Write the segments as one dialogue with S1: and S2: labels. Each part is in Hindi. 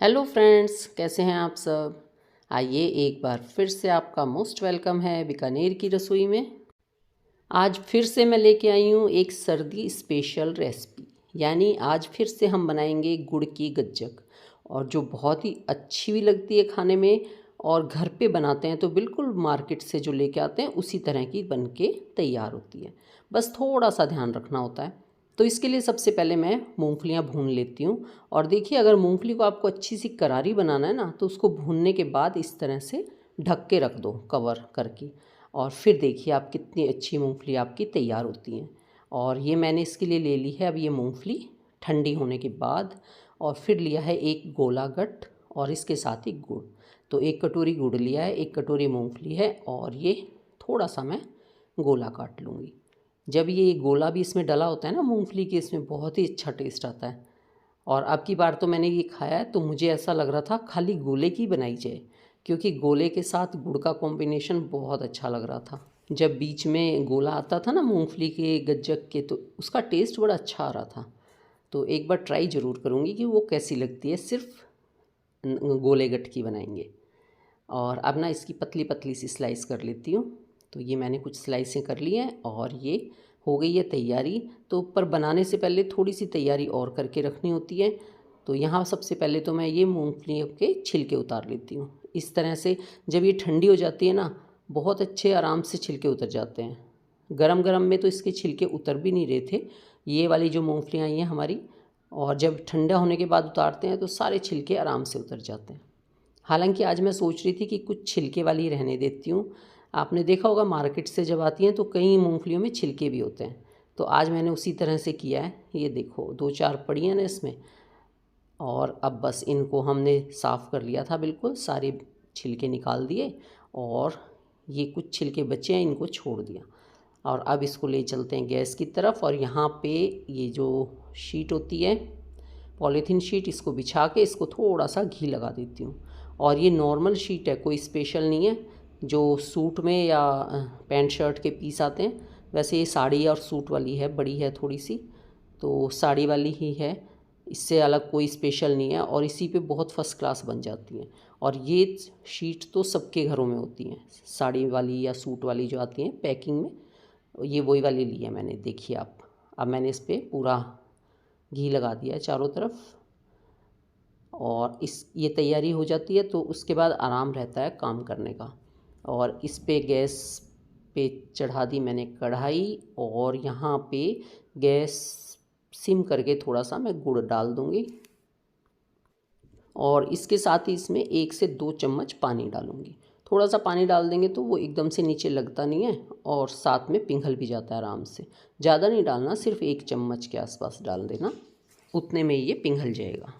S1: हेलो फ्रेंड्स, कैसे हैं आप सब। आइए एक बार फिर से आपका मोस्ट वेलकम है बीकानेर की रसोई में। आज फिर से मैं लेके आई हूँ एक सर्दी स्पेशल रेसिपी। यानी आज फिर से हम बनाएंगे गुड़ की गज्जक, और जो बहुत ही अच्छी भी लगती है खाने में। और घर पे बनाते हैं तो बिल्कुल मार्केट से जो लेके आते हैं उसी तरह की बन के तैयार होती है। बस थोड़ा सा ध्यान रखना होता है। तो इसके लिए सबसे पहले मैं मूंगफलियां भून लेती हूँ। और देखिए, अगर मूंगफली को आपको अच्छी सी करारी बनाना है ना, तो उसको भूनने के बाद इस तरह से ढक के रख दो कवर करके। और फिर देखिए आप कितनी अच्छी मूंगफली आपकी तैयार होती हैं। और ये मैंने इसके लिए ले ली है अब ये मूंगफली ठंडी होने के बाद। और फिर लिया है एक गोला गट्ट और इसके साथ ही गुड़। तो एक कटोरी गुड़ लिया है, एक कटोरी मूंगफली है, और ये थोड़ा सा मैं गोला काट लूँगी। जब ये गोला भी इसमें डला होता है ना मूंगफली के, इसमें बहुत ही अच्छा टेस्ट आता है। और अब की बार तो मैंने ये खाया है तो मुझे ऐसा लग रहा था खाली गोले की बनाई जाए, क्योंकि गोले के साथ गुड़ का कॉम्बिनेशन बहुत अच्छा लग रहा था। जब बीच में गोला आता था ना मूंगफली के गज्जक के, तो उसका टेस्ट बड़ा अच्छा आ रहा था। तो एक बार ट्राई ज़रूर करूँगी कि वो कैसी लगती है, सिर्फ गोले गट्ट की बनाएंगे। और अब ना इसकी पतली पतली सी स्लाइस कर लेती हूँ। तो ये मैंने कुछ स्लाइसें कर ली हैं और ये हो गई है तैयारी। तो पर बनाने से पहले थोड़ी सी तैयारी और करके रखनी होती है। तो यहाँ सबसे पहले तो मैं ये मूंगफलियों के छिलके उतार लेती हूँ इस तरह से। जब ये ठंडी हो जाती है ना, बहुत अच्छे आराम से छिलके उतर जाते हैं। गरम गरम में तो इसके छिलके उतर भी नहीं रहे थे, ये वाली जो मूंगफलियाँ आई हैं हमारी। और जब ठंडा होने के बाद उतारते हैं तो सारे छिलके आराम से उतर जाते हैं। हालांकि आज मैं सोच रही थी कि कुछ छिलके वाली रहने देती हूँ। आपने देखा होगा मार्केट से जब आती हैं तो कई मूंगफलियों में छिलके भी होते हैं। तो आज मैंने उसी तरह से किया है। ये देखो, दो चार पड़ी हैं ना इसमें। और अब बस इनको हमने साफ़ कर लिया था, बिल्कुल सारे छिलके निकाल दिए। और ये कुछ छिलके बचे हैं, इनको छोड़ दिया। और अब इसको ले चलते हैं गैस की तरफ। और यहाँ पे ये जो शीट होती है, पॉलीथीन शीट, इसको बिछा के इसको थोड़ा सा घी लगा देती हूँ। और ये नॉर्मल शीट है, कोई स्पेशल नहीं है, जो सूट में या पैंट शर्ट के पीस आते हैं वैसे ये साड़ी और सूट वाली है, बड़ी है थोड़ी सी। तो साड़ी वाली ही है, इससे अलग कोई स्पेशल नहीं है। और इसी पे बहुत फर्स्ट क्लास बन जाती हैं। और ये शीट तो सबके घरों में होती हैं, साड़ी वाली या सूट वाली जो आती हैं पैकिंग में, ये वही वाली ली है मैंने। देखिए आप, अब मैंने इस पर पूरा घी लगा दिया है चारों तरफ। और इस ये तैयारी हो जाती है तो उसके बाद आराम रहता है काम करने का। और इस पे गैस पे चढ़ा दी मैंने कढ़ाई। और यहाँ पे गैस सिम करके थोड़ा सा मैं गुड़ डाल दूँगी। और इसके साथ ही इसमें 1 से 2 चम्मच पानी डालूँगी। थोड़ा सा पानी डाल देंगे तो वो एकदम से नीचे लगता नहीं है, और साथ में पिघल भी जाता है आराम से। ज़्यादा नहीं डालना, सिर्फ 1 चम्मच के आसपास डाल देना, उतने में ये पिघल जाएगा।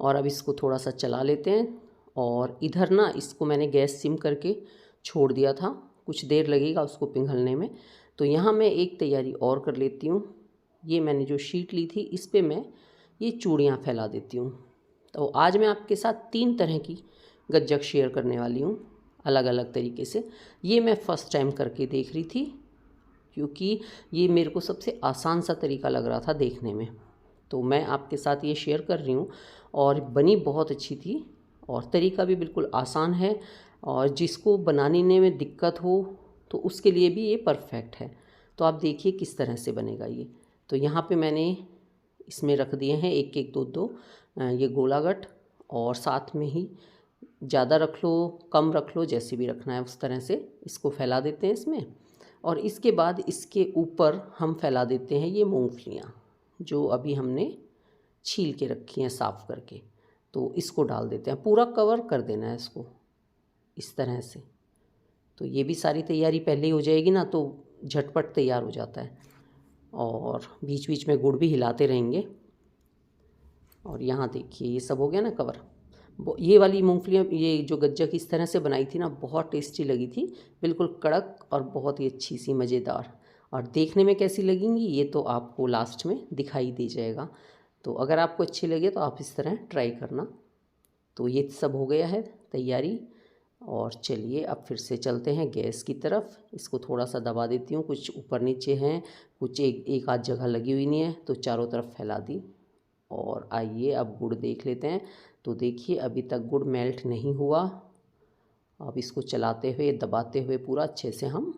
S1: और अब इसको थोड़ा सा चला लेते हैं। और इधर ना इसको मैंने गैस सिम करके छोड़ दिया था, कुछ देर लगेगा उसको पिघलने में। तो यहाँ मैं एक तैयारी और कर लेती हूँ। ये मैंने जो शीट ली थी इस पर मैं ये चूड़ियाँ फैला देती हूँ। तो आज मैं आपके साथ 3 तरह की गज्जक शेयर करने वाली हूँ, अलग अलग तरीके से। ये मैं फ़र्स्ट टाइम करके देख रही थी, क्योंकि ये मेरे को सबसे आसान सा तरीका लग रहा था देखने में। तो मैं आपके साथ ये शेयर कर रही हूँ। और बनी बहुत अच्छी थी, और तरीका भी बिल्कुल आसान है। और जिसको बनाने में दिक्कत हो तो उसके लिए भी ये परफेक्ट है। तो आप देखिए किस तरह से बनेगा ये। तो यहाँ पे मैंने इसमें रख दिए हैं एक एक दो दो ये गोलागट। और साथ में ही ज़्यादा रख लो कम रख लो, जैसे भी रखना है उस तरह से इसको फैला देते हैं इसमें। और इसके बाद इसके ऊपर हम फैला देते हैं ये मूंगफलियाँ, जो अभी हमने छील के रखी हैं साफ़ करके। तो इसको डाल देते हैं, पूरा कवर कर देना है इसको इस तरह से। तो ये भी सारी तैयारी पहले ही हो जाएगी ना, तो झटपट तैयार हो जाता है। और बीच बीच में गुड़ भी हिलाते रहेंगे। और यहाँ देखिए ये सब हो गया ना कवर। ये वाली मूंगफलियाँ, ये जो गज्जक इस तरह से बनाई थी ना, बहुत टेस्टी लगी थी, बिल्कुल कड़क और बहुत ही अच्छी सी मज़ेदार। और देखने में कैसी लगेंगी ये तो आपको लास्ट में दिखाई दे जाएगा। तो अगर आपको अच्छी लगे तो आप इस तरह ट्राई करना। तो ये सब हो गया है तैयारी। और चलिए अब फिर से चलते हैं गैस की तरफ। इसको थोड़ा सा दबा देती हूँ, कुछ ऊपर नीचे हैं, कुछ एक आध जगह लगी हुई नहीं है, तो चारों तरफ फैला दी। और आइए अब गुड़ देख लेते हैं। तो देखिए अभी तक गुड़ मेल्ट नहीं हुआ। अब इसको चलाते हुए दबाते हुए पूरा अच्छे से हम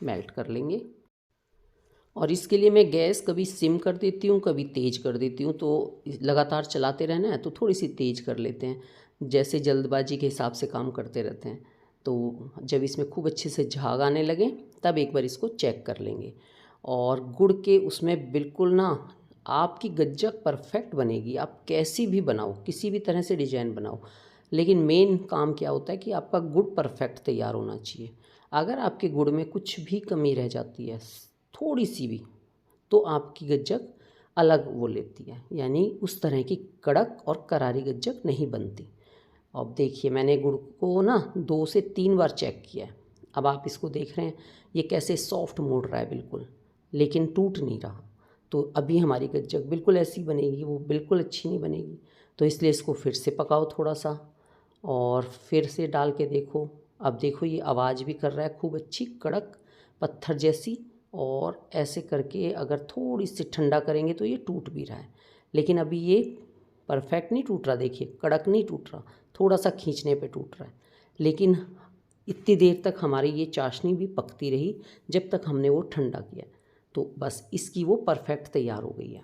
S1: मेल्ट कर लेंगे। और इसके लिए मैं गैस कभी सिम कर देती हूँ, कभी तेज़ कर देती हूँ। तो लगातार चलाते रहना है तो थोड़ी सी तेज़ कर लेते हैं, जैसे जल्दबाजी के हिसाब से काम करते रहते हैं। तो जब इसमें खूब अच्छे से झाग आने लगे तब एक बार इसको चेक कर लेंगे। और गुड़ के उसमें बिल्कुल ना आपकी गज्जक परफेक्ट बनेगी। आप कैसी भी बनाओ, किसी भी तरह से डिजाइन बनाओ, लेकिन मेन काम क्या होता है कि आपका गुड़ परफेक्ट तैयार होना चाहिए। अगर आपके गुड़ में कुछ भी कमी रह जाती है, थोड़ी सी भी, तो आपकी गज्जक अलग वो लेती है, यानी उस तरह की कड़क और करारी गज्जक नहीं बनती। अब देखिए मैंने गुड़ को ना 2 से 3 बार चेक किया है। अब आप इसको देख रहे हैं ये कैसे सॉफ्ट मोड़ रहा है बिल्कुल, लेकिन टूट नहीं रहा। तो अभी हमारी गज्जक बिल्कुल ऐसी बनेगी, वो बिल्कुल अच्छी नहीं बनेगी। तो इसलिए इसको फिर से पकाओ थोड़ा सा और फिर से डाल के देखो। अब देखो ये आवाज़ भी कर रहा है खूब अच्छी कड़क पत्थर जैसी। और ऐसे करके अगर थोड़ी सी ठंडा करेंगे तो ये टूट भी रहा है, लेकिन अभी ये परफेक्ट नहीं टूट रहा। देखिए कड़क नहीं टूट रहा, थोड़ा सा खींचने पे टूट रहा है। लेकिन इतनी देर तक हमारी ये चाशनी भी पकती रही जब तक हमने वो ठंडा किया। तो बस इसकी वो परफेक्ट तैयार हो गई है।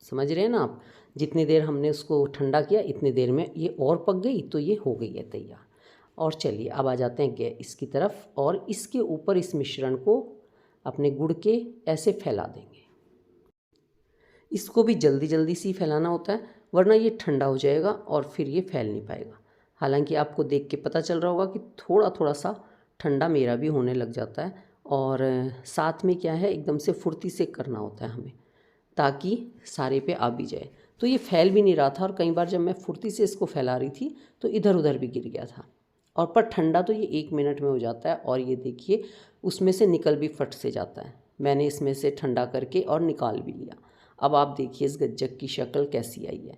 S1: समझ रहे हैं ना आप, जितनी देर हमने उसको ठंडा किया इतनी देर में ये और पक गई, तो ये हो गई है तैयार। और चलिए अब आ जाते हैं गैस की तरफ और इसके ऊपर इस मिश्रण को अपने गुड़ के ऐसे फैला देंगे। इसको भी जल्दी जल्दी सी फैलाना होता है, वरना ये ठंडा हो जाएगा और फिर ये फैल नहीं पाएगा। हालांकि आपको देख के पता चल रहा होगा कि थोड़ा थोड़ा सा ठंडा मेरा भी होने लग जाता है। और साथ में क्या है, एकदम से फुर्ती से करना होता है हमें, ताकि सारे पे आ भी जाए। तो ये फैल भी नहीं रहा था और कई बार जब मैं फुर्ती से इसको फैला रही थी तो इधर उधर भी गिर गया था। और पर ठंडा तो ये 1 मिनट में हो जाता है। और ये देखिए उसमें से निकल भी फट से जाता है। मैंने इसमें से ठंडा करके और निकाल भी लिया। अब आप देखिए इस गज्जक की शक्ल कैसी आई है।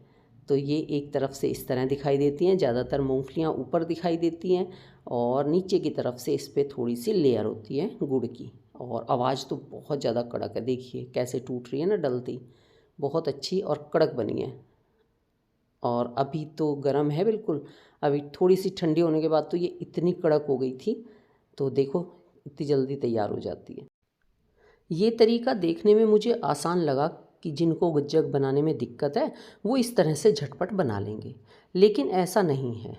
S1: तो ये एक तरफ से इस तरह दिखाई देती हैं, ज़्यादातर मूंगफलियाँ ऊपर दिखाई देती हैं और नीचे की तरफ से इस पर थोड़ी सी लेयर होती है गुड़ की। और आवाज़ तो बहुत ज़्यादा कड़क है, देखिए कैसे टूट रही है ना डलती, बहुत अच्छी और कड़क बनी है। और अभी तो गर्म है बिल्कुल, अभी थोड़ी सी ठंडी होने के बाद तो ये इतनी कड़क हो गई थी। तो देखो इतनी जल्दी तैयार हो जाती है। ये तरीका देखने में मुझे आसान लगा कि जिनको गज्जक बनाने में दिक्कत है वो इस तरह से झटपट बना लेंगे, लेकिन ऐसा नहीं है।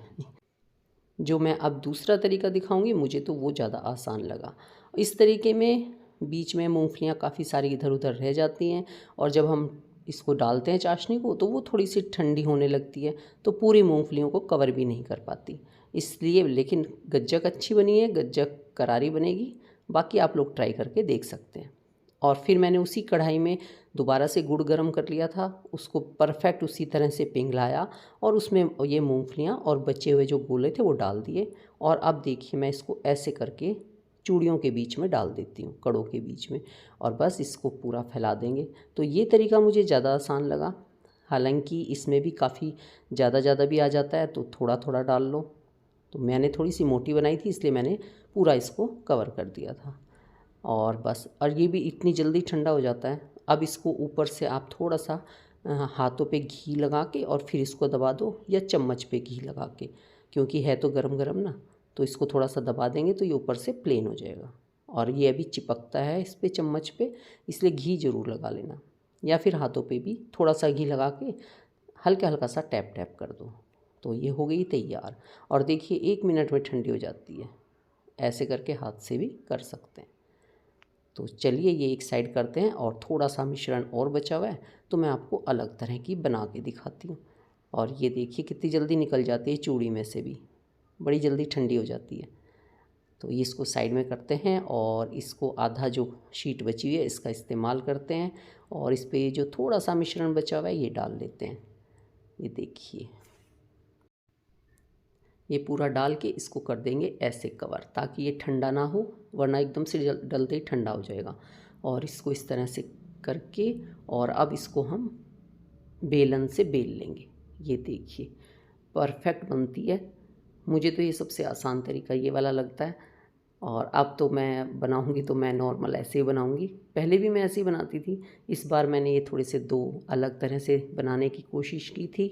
S1: जो मैं अब दूसरा तरीका दिखाऊंगी मुझे तो वो ज़्यादा आसान लगा। इस तरीके में बीच में मूंगफलियाँ काफ़ी सारी इधर उधर रह जाती हैं और जब हम इसको डालते हैं चाशनी को तो वो थोड़ी सी ठंडी होने लगती है, तो पूरी मूंगफलियों को कवर भी नहीं कर पाती। इसलिए लेकिन गज्जक अच्छी बनी है, गज्जक करारी बनेगी। बाकी आप लोग ट्राई करके देख सकते हैं। और फिर मैंने उसी कढ़ाई में दोबारा से गुड़ गरम कर लिया था, उसको परफेक्ट उसी तरह से पिघलाया और उसमें ये मूंगफलियाँ और बचे हुए जो गोले थे वो डाल दिए। और अब देखिए मैं इसको ऐसे करके चूड़ियों के बीच में डाल देती हूँ, कड़ों के बीच में, और बस इसको पूरा फैला देंगे। तो ये तरीका मुझे ज़्यादा आसान लगा। हालांकि इसमें भी काफ़ी ज़्यादा भी आ जाता है, तो थोड़ा थोड़ा डाल लो। तो मैंने थोड़ी सी मोटी बनाई थी इसलिए मैंने पूरा इसको कवर कर दिया था। और बस, और ये भी इतनी जल्दी ठंडा हो जाता है। अब इसको ऊपर से आप थोड़ा सा हाथों पे घी लगा के और फिर इसको दबा दो, या चम्मच पे घी लगा के, क्योंकि है तो गरम गरम ना, तो इसको थोड़ा सा दबा देंगे तो ये ऊपर से प्लेन हो जाएगा। और ये अभी चिपकता है इस पे चम्मच पे, इसलिए घी ज़रूर लगा लेना, या फिर हाथों पे भी थोड़ा सा घी लगा के हल्का हल्का सा टैप टैप कर दो। तो ये हो गई तैयार। और देखिए 1 मिनट में ठंडी हो जाती है। ऐसे करके हाथ से भी कर सकते हैं। तो चलिए ये एक साइड करते हैं और थोड़ा सा मिश्रण और बचा हुआ है तो मैं आपको अलग तरह की बना के दिखाती हूँ। और ये देखिए कितनी जल्दी निकल जाती है चूड़ी में से भी, बड़ी जल्दी ठंडी हो जाती है। तो ये इसको साइड में करते हैं और इसको आधा जो शीट बची हुई है इसका इस्तेमाल करते हैं और इस पे जो थोड़ा सा मिश्रण बचा हुआ है ये डाल लेते हैं। ये देखिए ये पूरा डाल के इसको कर देंगे ऐसे कवर, ताकि ये ठंडा ना हो, वरना एकदम से डलते ही ठंडा हो जाएगा। और इसको इस तरह से करके और अब इसको हम बेलन से बेल लेंगे। ये देखिए परफेक्ट बनती है। मुझे तो ये सबसे आसान तरीका ये वाला लगता है। और अब तो मैं बनाऊंगी तो मैं नॉर्मल ऐसे ही बनाऊंगी। पहले भी मैं ऐसे ही बनाती थी, इस बार मैंने ये थोड़े से 2 अलग तरह से बनाने की कोशिश की थी।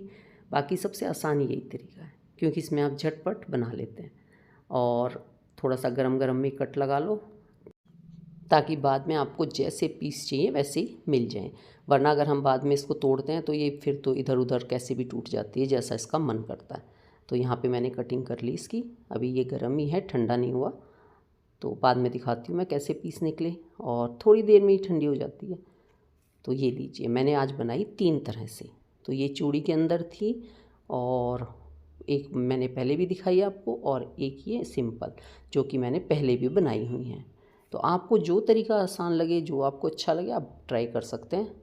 S1: बाकी सबसे आसान यही तरीका है, क्योंकि इसमें आप झटपट बना लेते हैं। और थोड़ा सा गरम गरम में कट लगा लो, ताकि बाद में आपको जैसे पीस चाहिए वैसे ही मिल जाएं। वरना अगर हम बाद में इसको तोड़ते हैं तो ये फिर तो इधर उधर कैसे भी टूट जाती है, जैसा इसका मन करता है। तो यहाँ पे मैंने कटिंग कर ली इसकी। अभी ये गर्म ही है, ठंडा नहीं हुआ, तो बाद में दिखाती हूँ मैं कैसे पीस निकले, और थोड़ी देर में ही ठंडी हो जाती है। तो ये लीजिए, मैंने आज बनाई 3 तरह से। तो ये चूड़ी के अंदर थी, और एक मैंने पहले भी दिखाई आपको, और एक ये सिंपल जो कि मैंने पहले भी बनाई हुई हैं। तो आपको जो तरीका आसान लगे, जो आपको अच्छा लगे, आप ट्राई कर सकते हैं।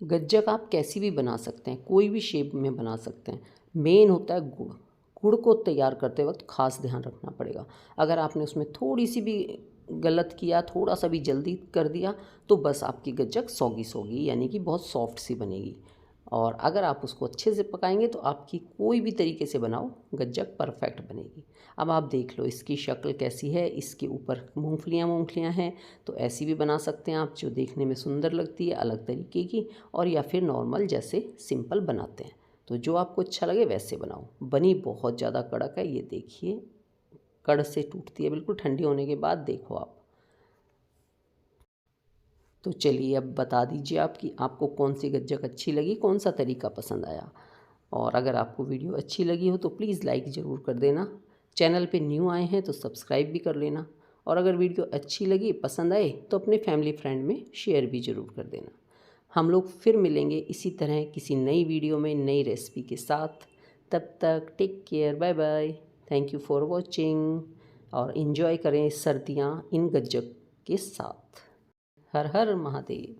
S1: गज्जक आप कैसी भी बना सकते हैं, कोई भी शेप में बना सकते हैं। मेन होता है गुड़। गुड़ को तैयार करते वक्त खास ध्यान रखना पड़ेगा। अगर आपने उसमें थोड़ी सी भी गलत किया, थोड़ा सा भी जल्दी कर दिया, तो बस आपकी गज्जक सौगी सौगी यानी कि बहुत सॉफ्ट सी बनेगी। और अगर आप उसको अच्छे से पकाएंगे तो आपकी कोई भी तरीके से बनाओ गज्जक परफेक्ट बनेगी। अब आप देख लो इसकी शक्ल कैसी है, इसके ऊपर मूंगफलियाँ हैं, तो ऐसी भी बना सकते हैं आप, जो देखने में सुंदर लगती है अलग तरीके की। और या फिर नॉर्मल जैसे सिंपल बनाते हैं, तो जो आपको अच्छा लगे वैसे बनाओ। बनी बहुत ज़्यादा कड़क है, ये देखिए कड़ से टूटती है बिल्कुल। ठंडी होने के बाद देखो आप। तो चलिए अब बता दीजिए आप कि आपको कौन सी गज्जक अच्छी लगी, कौन सा तरीका पसंद आया। और अगर आपको वीडियो अच्छी लगी हो तो प्लीज़ लाइक ज़रूर कर देना। चैनल पे न्यू आए हैं तो सब्सक्राइब भी कर लेना। और अगर वीडियो अच्छी लगी, पसंद आए, तो अपने फैमिली फ्रेंड में शेयर भी ज़रूर कर देना। हम लोग फिर मिलेंगे इसी तरह किसी नई वीडियो में नई रेसिपी के साथ। तब तक take care, bye bye, thank you for watching. और इन्जॉय करें सर्दियाँ इन गज्जक के साथ। हर हर महादेव।